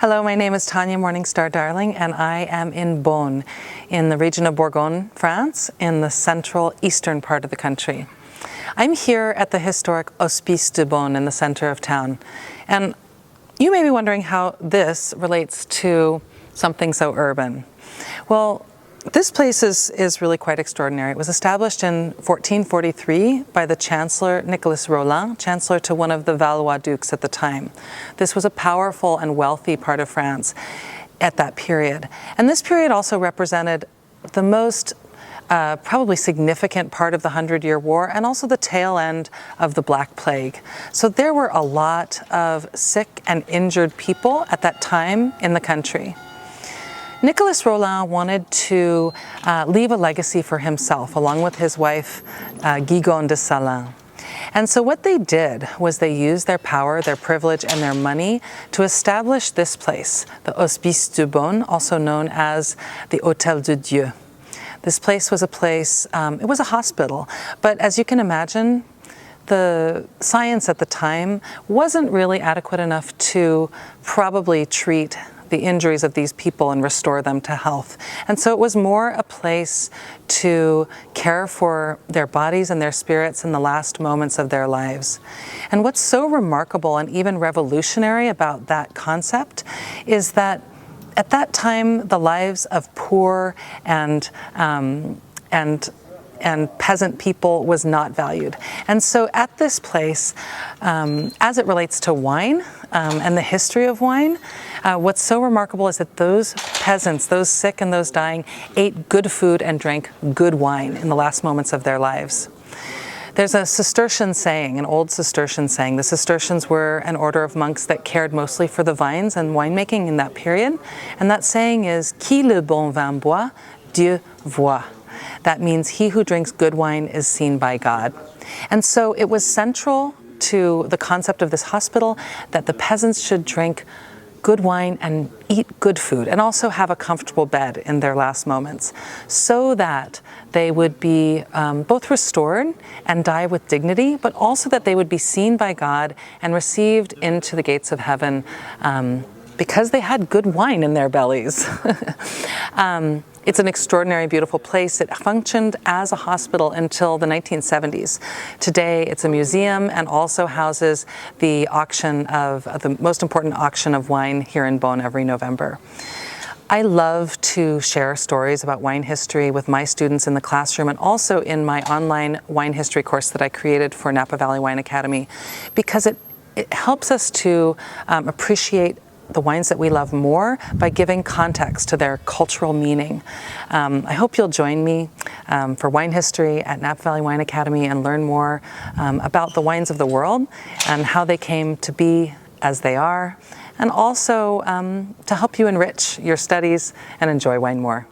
Hello, my name is Tanya Morningstar Darling, and I am in Beaune, in the region of Bourgogne, France, in the central eastern part of the country. I'm here at the historic Hospice de Beaune in the center of town, and you may be wondering how this relates to something so urban. Well, this place is really quite extraordinary. It was established in 1443 by the Chancellor Nicholas Rollin, Chancellor to one of the Valois dukes at the time. This was a powerful and wealthy part of France at that period. And this period also represented the most probably significant part of the 100-Year War and also the tail end of the Black Plague. So there were a lot of sick and injured people at that time in the country. Nicholas Rollin wanted to leave a legacy for himself, along with his wife, Guigon de Salins. And so what they did was they used their power, their privilege, and their money to establish this place, the Hospice de Beaune, also known as the Hôtel de Dieu. This place was a place, it was a hospital, but as you can imagine, the science at the time wasn't really adequate enough to probably treat the injuries of these people and restore them to health. And so it was more a place to care for their bodies and their spirits in the last moments of their lives. And what's so remarkable and even revolutionary about that concept is that at that time, the lives of poor and peasant people was not valued. And so at this place, as it relates to wine and the history of wine, what's so remarkable is that those peasants, those sick and those dying, ate good food and drank good wine in the last moments of their lives. There's a Cistercian saying, an old Cistercian saying. The Cistercians were an order of monks that cared mostly for the vines and winemaking in that period. And that saying is, "Qui le bon vin boit, Dieu voit." That means he who drinks good wine is seen by God. And so it was central to the concept of this hospital that the peasants should drink good wine and eat good food and also have a comfortable bed in their last moments so that they would be both restored and die with dignity, but also that they would be seen by God and received into the gates of heaven because they had good wine in their bellies. It's an extraordinary, beautiful place. It functioned as a hospital until the 1970s. Today, it's a museum and also houses the auction of the most important auction of wine here in Beaune every November. I love to share stories about wine history with my students in the classroom and also in my online wine history course that I created for Napa Valley Wine Academy, because it helps us to appreciate the wines that we love more by giving context to their cultural meaning. I hope you'll join me for wine history at Napa Valley Wine Academy and learn more about the wines of the world and how they came to be as they are, and also to help you enrich your studies and enjoy wine more.